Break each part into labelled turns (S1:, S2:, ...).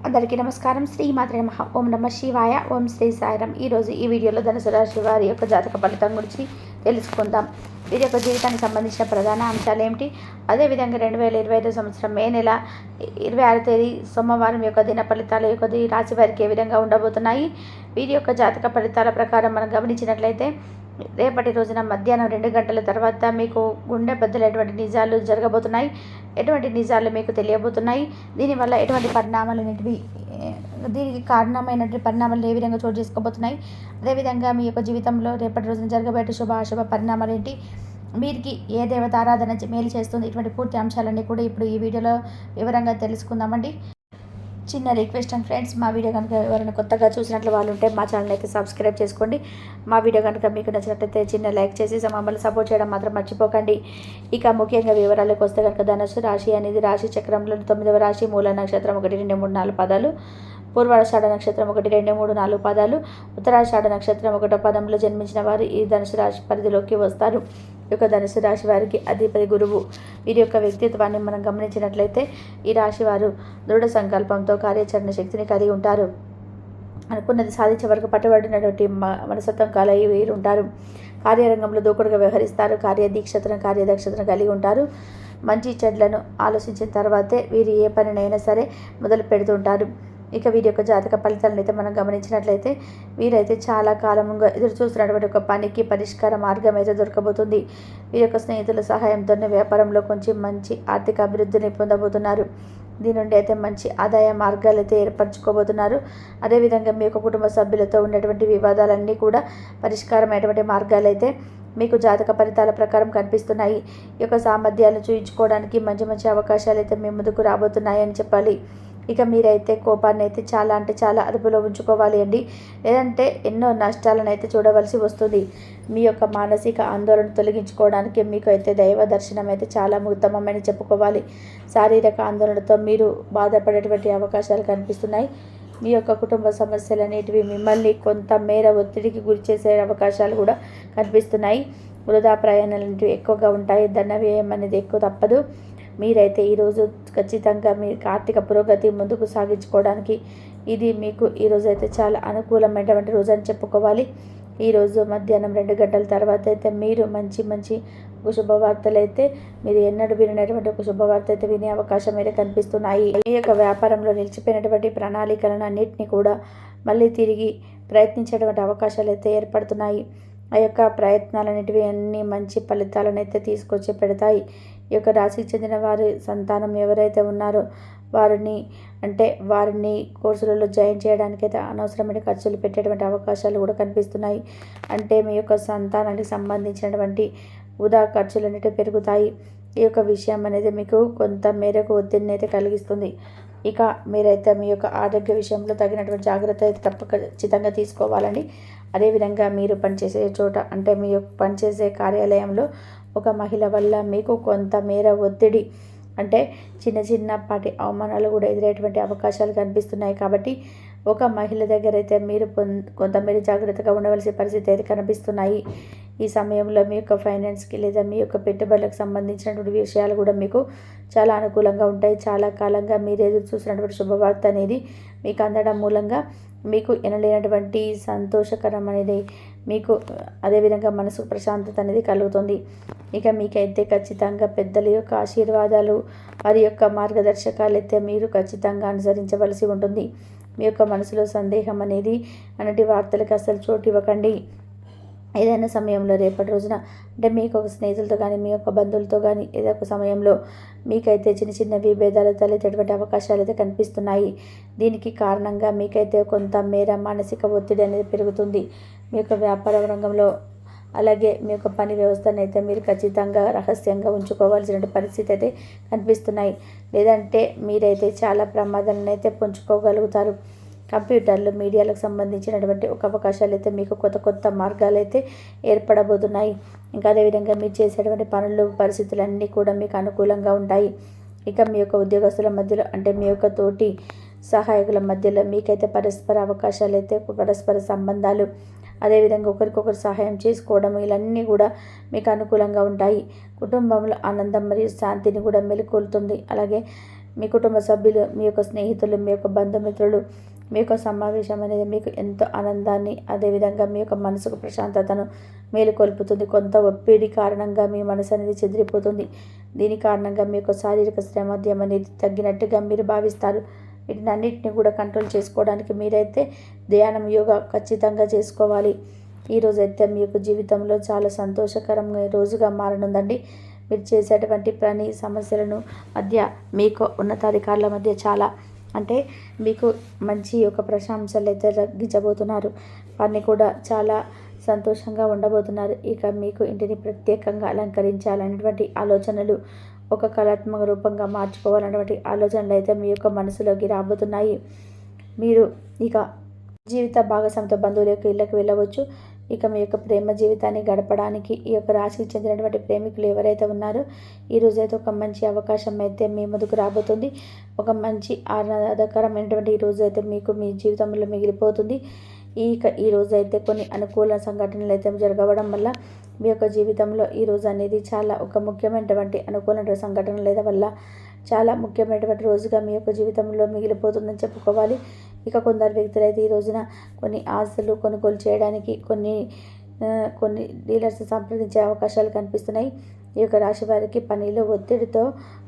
S1: అందరికీ నమస్కారం. శ్రీమాత్రే నమః. ఓం నమ శివాయ. ఓం శ్రీ సాయిరాం. ఈరోజు ఈ వీడియోలో ధనుసు రాశి వారి యొక్క జాతక ఫలితం గురించి తెలుసుకుందాం. వీరి యొక్క జీవితానికి సంబంధించిన ప్రధాన అంశాలు ఏమిటి, అదేవిధంగా 2025 సంవత్సరం మే నెల 26వ తేదీ సోమవారం యొక్క దిన ఫలితాల యొక్క రాశి వారికి ఏ విధంగా ఉండబోతున్నాయి. వీరి యొక్క జాతక ఫలితాల ప్రకారం మనం గమనించినట్లయితే రేపటి రోజున మధ్యాహ్నం 2 గంటల తర్వాత మీకు గుండె బద్దలైనటువంటి నిజాలు జరగబోతున్నాయి. ఎటువంటి నిజాలు మీకు తెలియబోతున్నాయి, దీనివల్ల ఎటువంటి పరిణామాలు అనేటివి, దీనికి కారణమైనటువంటి పరిణామాలు ఏ విధంగా చోటు చేసుకోబోతున్నాయి, అదేవిధంగా మీ యొక్క జీవితంలో రేపటి రోజున జరగబోయే శుభ అశుభ పరిణామాలు ఏంటి, వీరికి ఏ దేవత ఆరాధన మేలు చేస్తుంది, ఇటువంటి పూర్తి అంశాలన్నీ కూడా ఇప్పుడు ఈ వీడియోలో వివరంగా తెలుసుకుందామండి. చిన్న రిక్వెస్ట్ అండ్ ఫ్రెండ్స్, మా వీడియో కనుక ఎవరైనా కొత్తగా చూసినట్లు వాళ్ళు ఉంటే మా ఛానల్ అయితే సబ్స్క్రైబ్ చేసుకోండి. మా వీడియో కనుక మీకు నచ్చినట్లయితే చిన్న లైక్ చేసి మమ్మల్ని సపోర్ట్ చేయడం మాత్రం మర్చిపోకండి. ఇక ముఖ్యంగా వివరాలకు వస్తే కనుక ధనుసు రాశి అనేది రాశి చక్రంలో 9వ రాశి. మూల నక్షత్రం 1, 2, 3, 4 పదాలు, పూర్వాషాఢ నక్షత్రం 1, 2, 3, 4 పదాలు, ఉత్తరాషాఢ నక్షత్రం 1వ పదంలో జన్మించిన వారు ఈ ధనుసు రాశి పరిధిలోకి వస్తారు. ఈ యొక్క ధనుసు రాశి వారికి అధిపతి గురువు. వీరి యొక్క వ్యక్తిత్వాన్ని మనం గమనించినట్లయితే ఈ రాశి వారు దృఢ సంకల్పంతో కార్యాచరణ శక్తిని కలిగి ఉంటారు. అనుకున్నది సాధించే వరకు పట్టుబడినటువంటి మనస్తత్వం కలిగి వీరు ఉంటారు. కార్యరంగంలో దూకుడుగా వ్యవహరిస్తారు. కార్యదక్షతను కలిగి ఉంటారు. మంచి చెడ్లను ఆలోచించిన తర్వాతే వీరు ఏ పనినైనా సరే మొదలు పెడుతుంటారు. ఇక వీరి యొక్క జాతక ఫలితాలను అయితే మనం గమనించినట్లయితే వీరైతే చాలా కాలంగా ఎదురు చూస్తున్నటువంటి ఒక పనికి పరిష్కార మార్గం అయితే దొరకబోతుంది. వీరి యొక్క స్నేహితుల సహాయంతోనే వ్యాపారంలో కొంచెం మంచి ఆర్థిక అభివృద్ధిని పొందబోతున్నారు. దీని నుండి అయితే మంచి ఆదాయ మార్గాలు అయితే ఏర్పరచుకోబోతున్నారు. అదేవిధంగా మీ యొక్క కుటుంబ సభ్యులతో ఉన్నటువంటి వివాదాలన్నీ కూడా పరిష్కారమైనటువంటి మార్గాలు అయితే మీకు జాతక ఫలితాల ప్రకారం కనిపిస్తున్నాయి. ఈ యొక్క సామర్థ్యాలను చూయించుకోవడానికి మంచి అవకాశాలు అయితే మీ ముందుకు రాబోతున్నాయని చెప్పాలి. ఇక మీరైతే కోపాన్ని అయితే చాలా అదుపులో ఉంచుకోవాలి అండి, లేదంటే ఎన్నో నష్టాలను అయితే చూడవలసి వస్తుంది. మీ యొక్క మానసిక ఆందోళన తొలగించుకోవడానికి మీకు అయితే దైవ దర్శనం అయితే చాలా ఉత్తమమని చెప్పుకోవాలి. శారీరక ఆందోళనతో మీరు బాధపడేటువంటి అవకాశాలు కనిపిస్తున్నాయి. మీ యొక్క కుటుంబ సమస్యలు అనేటివి మిమ్మల్ని కొంత మేర ఒత్తిడికి గురి చేసే అవకాశాలు కూడా కనిపిస్తున్నాయి. వృధా ప్రయాణాలు అనేటివి ఎక్కువగా ఉంటాయి. ధన వ్యయం అనేది ఎక్కువ తప్పదు. మీరైతే ఈరోజు ఖచ్చితంగా మీ ఆర్థిక పురోగతి ముందుకు సాగించుకోవడానికి ఇది మీకు ఈరోజు అయితే చాలా అనుకూలమైనటువంటి రోజు అని చెప్పుకోవాలి. ఈరోజు మధ్యాహ్నం 2 గంటల తర్వాత అయితే మీరు మంచి ఒక శుభవార్తలు అయితే మీరు ఎన్నడూ వినటువంటి ఒక శుభవార్త అయితే వినే అవకాశం అయితే కనిపిస్తున్నాయి. మీ యొక్క వ్యాపారంలో నిలిచిపోయినటువంటి ప్రణాళికలను అన్నింటినీ కూడా మళ్ళీ తిరిగి ప్రయత్నించేటువంటి అవకాశాలు అయితే ఏర్పడుతున్నాయి. ఆ యొక్క ప్రయత్నాలన్నిటివి అన్ని మంచి ఫలితాలను అయితే తీసుకొచ్చి పెడతాయి. ఈ యొక్క రాశికి చెందిన వారి సంతానం ఎవరైతే ఉన్నారో వారిని కోర్సులలో జాయిన్ చేయడానికైతే అనవసరమైన ఖర్చులు పెట్టేటువంటి అవకాశాలు కూడా కనిపిస్తున్నాయి. అంటే మీ యొక్క సంతానానికి సంబంధించినటువంటి వృధా ఖర్చులు అనేవి పెరుగుతాయి. ఈ యొక్క విషయం అనేది మీకు కొంత మేరకు ఒత్తిడిని అయితే కలిగిస్తుంది. ఇక మీరైతే మీ యొక్క ఆరోగ్య విషయంలో తగినటువంటి జాగ్రత్త అయితే ఖచ్చితంగా తీసుకోవాలండి. అదేవిధంగా మీరు పనిచేసే చోట, అంటే మీ యొక్క పనిచేసే కార్యాలయంలో ఒక మహిళ వల్ల మీకు కొంత మేర ఒత్తిడి, అంటే చిన్నపాటి అవమానాలు కూడా ఎదురయ్యేటువంటి అవకాశాలు కనిపిస్తున్నాయి. కాబట్టి ఒక మహిళ దగ్గర అయితే మీరు కొంతమేర జాగ్రత్తగా ఉండవలసిన పరిస్థితి అయితే కనిపిస్తున్నాయి. ఈ సమయంలో మీ యొక్క ఫైనాన్స్కి లేదా మీ యొక్క పెట్టుబడులకు సంబంధించినటువంటి విషయాలు కూడా మీకు చాలా అనుకూలంగా ఉంటాయి. చాలా కాలంగా మీరు ఎదురు చూసినటువంటి శుభవార్త అనేది మీకు అందడం మూలంగా మీకు ఎనలేనటువంటి సంతోషకరం అనేది మీకు, అదేవిధంగా మనసుకు ప్రశాంతత అనేది కలుగుతుంది. ఇక మీకైతే ఖచ్చితంగా పెద్దల యొక్క ఆశీర్వాదాలు, వారి యొక్క మార్గదర్శకాలు అయితే మీరు ఖచ్చితంగా అనుసరించవలసి ఉంటుంది. మీ యొక్క మనసులో సందేహం అనేది అన్నటి వార్తలకు అసలు చోటు ఇవ్వకండి. ఏదైనా సమయంలో రేపటి రోజున, అంటే మీకు ఒక స్నేహితులతో కానీ మీ యొక్క బంధువులతో కానీ ఏదో ఒక సమయంలో మీకైతే చిన్న విభేదాలు తలెత్తేటువంటి అవకాశాలు అయితే కనిపిస్తున్నాయి. దీనికి కారణంగా మీకైతే కొంత మేర మానసిక ఒత్తిడి అనేది పెరుగుతుంది. మీ యొక్క వ్యాపార రంగంలో, అలాగే మీ యొక్క పని వ్యవస్థను అయితే మీరు ఖచ్చితంగా రహస్యంగా ఉంచుకోవాల్సిన పరిస్థితి అయితే కనిపిస్తున్నాయి. లేదంటే మీరైతే చాలా ప్రమాదాలను అయితే పొంచుకోగలుగుతారు. కంప్యూటర్లు, మీడియాలకు సంబంధించినటువంటి ఒక అవకాశాలు అయితే మీకు కొత్త మార్గాలు అయితే ఏర్పడబోతున్నాయి. ఇంకా అదేవిధంగా మీరు చేసేటువంటి పనులు, పరిస్థితులన్నీ కూడా మీకు అనుకూలంగా ఉంటాయి. ఇక మీ యొక్క ఉద్యోగస్తుల మధ్యలో, అంటే మీ యొక్క తోటి సహాయకుల మధ్యలో మీకైతే పరస్పర అవకాశాలు అయితే, పరస్పర సంబంధాలు, అదేవిధంగా ఒకరికొకరు సహాయం చేసుకోవడం, ఇవన్నీ కూడా మీకు అనుకూలంగా ఉంటాయి. కుటుంబంలో ఆనందం మరియు శాంతిని కూడా మెలుకొల్తుంది. అలాగే మీ కుటుంబ సభ్యులు, మీ యొక్క స్నేహితులు, మీ యొక్క బంధుమిత్రులు, మీ యొక్క సమావేశం అనేది మీకు ఎంతో ఆనందాన్ని, అదేవిధంగా మీ యొక్క మనసుకు ప్రశాంతతను మేలుకొల్పుతుంది. కొంత ఒత్తిడి కారణంగా మీ మనసు అనేది చెదిరిపోతుంది. దీని కారణంగా మీ యొక్క శారీరక శ్రమధ్యం అనేది తగ్గినట్టుగా మీరు భావిస్తారు. వీటినన్నింటినీ కూడా కంట్రోల్ చేసుకోవడానికి మీరైతే ధ్యానం, యోగా ఖచ్చితంగా చేసుకోవాలి. ఈరోజైతే మీ యొక్క జీవితంలో చాలా సంతోషకరంగా రోజుగా మారనుందండి. మీరు చేసేటువంటి పని సమస్యలను మధ్య మీకు ఉన్నతాధికారుల మధ్య చాలా అంటే మీకు మంచి ఒక ప్రశంసలు అయితే తగ్గించబోతున్నారు. వారిని కూడా చాలా సంతోషంగా ఉండబోతున్నారు. ఇక మీకు ఇంటిని ప్రత్యేకంగా అలంకరించాలనేటువంటి ఆలోచనలు, ఒక కళాత్మక రూపంగా మార్చుకోవాలన్నటువంటి ఆలోచనలు అయితే మీ యొక్క మనసులోకి రాబోతున్నాయి. మీరు ఇక జీవిత భాగస్వామితో బంధువుల యొక్క ఇళ్ళకి వెళ్ళవచ్చు. ఇక మీ యొక్క ప్రేమ జీవితాన్ని గడపడానికి ఈ యొక్క రాశికి చెందినటువంటి ప్రేమికులు ఎవరైతే ఉన్నారో ఈరోజైతే ఒక మంచి అవకాశం అయితే మీ ముందుకు రాబోతుంది. ఒక మంచి ఆహ్లాదకరమైనటువంటి ఈరోజు అయితే మీకు మీ జీవితంలో మిగిలిపోతుంది. ఈ రోజు అయితే కొన్ని అనుకూల సంఘటనలు అయితే జరగడం వల్ల మీ యొక్క జీవితంలో ఈరోజు అనేది చాలా ఒక ముఖ్యమైనటువంటి అనుకూలమైన సంఘటనల వల్ల చాలా ముఖ్యమైనటువంటి రోజుగా మీ యొక్క జీవితంలో మిగిలిపోతుందని చెప్పుకోవాలి. ఇక కొందరు వ్యక్తులు అయితే ఈ రోజున కొన్ని ఆస్తులు కొనుగోలు చేయడానికి కొన్ని డీలర్స్ సంప్రదించే అవకాశాలు కనిపిస్తున్నాయి. ఈ యొక్క రాశి వారికి పనిలో ఒత్తిడితో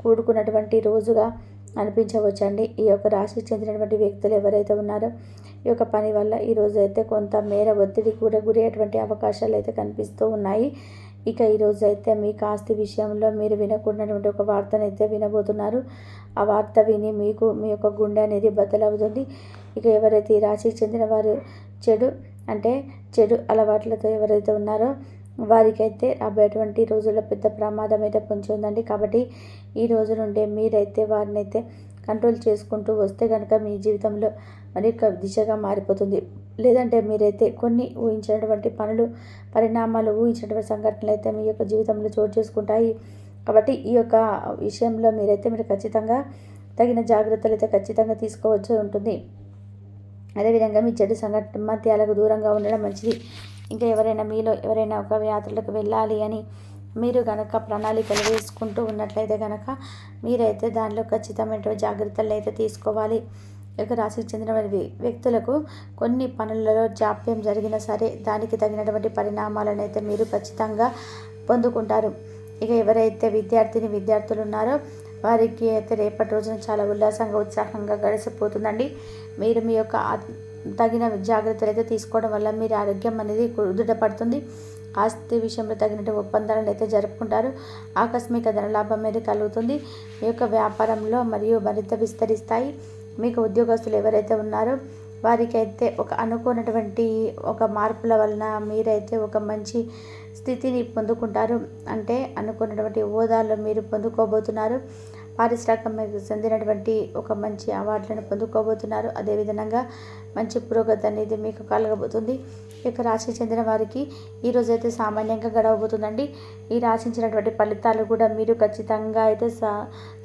S1: కూడుకున్నటువంటి రోజుగా అనిపించవచ్చండి. ఈ యొక్క రాశికి చెందినటువంటి వ్యక్తులు ఎవరైతే ఉన్నారో ఈ యొక్క పని వల్ల ఈరోజు అయితే కొంత మేర ఒత్తిడి కూడా గురయ్యేటువంటి అవకాశాలు అయితే కనిపిస్తూ ఉన్నాయి. ఇక ఈరోజు అయితే మీకు ఆస్తి విషయంలో మీరు వినకూడనటువంటి ఒక వార్తనైతే వినబోతున్నారు. ఆ వార్త విని మీకు మీ యొక్క గుండె అనేది బద్దలవుతుంది. ఇక ఎవరైతే ఈ రాశికి చెందిన వారు చెడు అలవాట్లతో ఎవరైతే ఉన్నారో వారికైతే రాబోయేటువంటి రోజుల్లో పెద్ద ప్రమాదం అయితే పొంచి ఉందండి. కాబట్టి ఈ రోజు నుండే మీరైతే వారిని అయితే కంట్రోల్ చేసుకుంటూ వస్తే కనుక మీ జీవితంలో మరి దిశగా మారిపోతుంది. లేదంటే మీరైతే కొన్ని ఊహించినటువంటి పరిణామాలు ఊహించినటువంటి సంఘటనలు అయితే మీ యొక్క జీవితంలో చోటు చేసుకుంటాయి. కాబట్టి ఈ యొక్క విషయంలో మీరు ఖచ్చితంగా తగిన జాగ్రత్తలు అయితే ఖచ్చితంగా తీసుకోవాల్సి ఉంటుంది. అదేవిధంగా మీ చెడు సంఘటనలకు దూరంగా ఉండడం మంచిది. ఇంకా మీలో ఎవరైనా ఒక యాత్రలకు వెళ్ళాలి అని మీరు కనుక ప్రణాళికలు వేసుకుంటూ ఉన్నట్లయితే కనుక మీరైతే దానిలో ఖచ్చితమైన జాగ్రత్తలు అయితే తీసుకోవాలి. ఇక రాశికి చెందిన వ్యక్తులకు కొన్ని పనులలో జాప్యం జరిగినా సరే దానికి తగినటువంటి పరిణామాలను అయితే మీరు ఖచ్చితంగా పొందుకుంటారు. ఇక ఎవరైతే విద్యార్థులు ఉన్నారో వారికి అయితే రేపటి రోజున చాలా ఉల్లాసంగా ఉత్సాహంగా గడిచిపోతుందండి. మీరు మీ యొక్క తగిన జాగ్రత్తలు అయితే తీసుకోవడం వల్ల మీరు ఆరోగ్యం అనేది కుదుటపడుతుంది. ఆస్తి విషయంలో తగినట్టు ఒప్పందాలను అయితే జరుపుకుంటారు. ఆకస్మిక ధనలాభం మీద కలుగుతుంది. మీ యొక్క వ్యాపారంలో మరియు మరింత విస్తరిస్తాయి. మీకు ఉద్యోగస్తులు ఎవరైతే ఉన్నారో వారికైతే ఒక అనుకున్నటువంటి ఒక మార్పుల వలన మీరైతే ఒక మంచి స్థితిని పొందుకుంటారు. అంటే అనుకున్నటువంటి హోదాలో మీరు పొందుకోబోతున్నారు. పారిశ్రామిక చెందినటువంటి ఒక మంచి అవార్డులను పొందుకోబోతున్నారు. అదేవిధంగా మంచి పురోగతి అనేది మీకు కలగబోతుంది. ఇక రాశికి చెందిన వారికి ఈరోజైతే సామాన్యంగా గడవబోతుందండి. ఈ రాశించినటువంటి ఫలితాలు కూడా మీరు ఖచ్చితంగా అయితే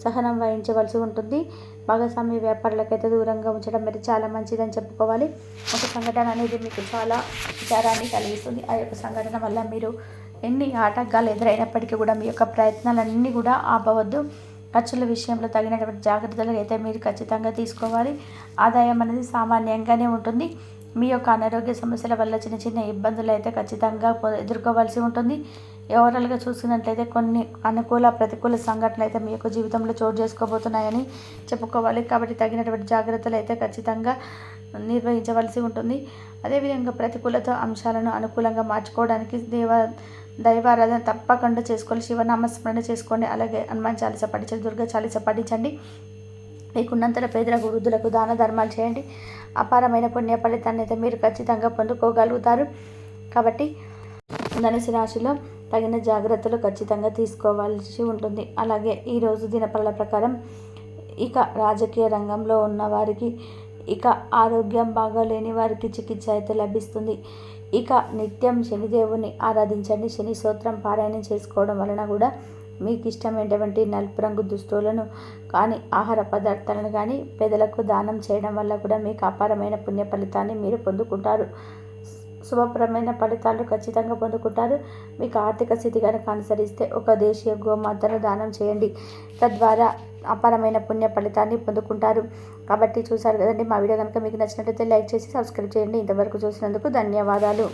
S1: సహనం వహించవలసి ఉంటుంది. భాగస్వామ్య వ్యాపారాలకైతే దూరంగా ఉంచడం మీరు చాలా మంచిదని చెప్పుకోవాలి. ఒక సంఘటన అనేది మీకు చాలా విచారాన్ని కలిగిస్తుంది. ఆ యొక్క సంఘటన వల్ల మీరు ఎన్ని ఆటంకాలు ఎదురైనప్పటికీ కూడా మీ యొక్క ప్రయత్నాలన్నీ కూడా ఆపవద్దు. ఖర్చుల విషయంలో తగినటువంటి జాగ్రత్తలు అయితే మీరు ఖచ్చితంగా తీసుకోవాలి. ఆదాయం అనేది సామాన్యంగానే ఉంటుంది. మీ యొక్క అనారోగ్య సమస్యల వల్ల చిన్న ఇబ్బందులు అయితే ఖచ్చితంగా ఎదుర్కోవాల్సి ఉంటుంది. ఓవరాల్గా చూసుకున్నట్లయితే కొన్ని ప్రతికూల సంఘటనలు అయితే మీ యొక్క జీవితంలో చోటు చేసుకోబోతున్నాయని చెప్పుకోవాలి. కాబట్టి తగినటువంటి జాగ్రత్తలు అయితే ఖచ్చితంగా నిర్వహించవలసి ఉంటుంది. అదేవిధంగా ప్రతికూలత అంశాలను అనుకూలంగా మార్చుకోవడానికి దైవారాధన తప్పకుండా చేసుకోవాలి. శివనామస్మరణ చేసుకోండి. అలాగే హనుమాన్ చాలీస పఠించండి, దుర్గా చాలీస పఠించండి. మీకున్నంతలో పేదలకు వృద్ధులకు దాన ధర్మాలు చేయండి. అపారమైన పుణ్య ఫలితాన్ని అయితే మీరు ఖచ్చితంగా పొందుకోగలుగుతారు. కాబట్టి ధనుసు రాశిలో తగిన జాగ్రత్తలు ఖచ్చితంగా తీసుకోవాల్సి ఉంటుంది. అలాగే ఈరోజు దినఫలాల ప్రకారం ఇక రాజకీయ రంగంలో ఉన్న వారికి, ఇక ఆరోగ్యం బాగాలేని వారికి చికిత్స అయితే లభిస్తుంది. ఇక నిత్యం శనిదేవుని ఆరాధించండి. శని స్తోత్రం పారాయణం చేసుకోవడం వలన కూడా మీకు ఇష్టమైనటువంటి నలుపు రంగు దుస్తులను కానీ ఆహార పదార్థాలను కానీ పేదలకు దానం చేయడం వల్ల కూడా మీకు అపారమైన పుణ్య ఫలితాన్ని మీరు పొందుకుంటారు. శుభప్రదమైన ఫలితాలు ఖచ్చితంగా పొందుకుంటారు. మీకు ఆర్థిక స్థితి కనుక అనుసరిస్తే ఒక దేశీయ గోమాతను దానం చేయండి. తద్వారా అపారమైన పుణ్య ఫలితాన్ని పొందుకుంటారు. కాబట్టి చూసారు కదండి, మా వీడియో కనుక మీకు నచ్చినట్లయితే లైక్ చేసి సబ్స్క్రైబ్ చేయండి. ఇంతవరకు చూసినందుకు ధన్యవాదాలు.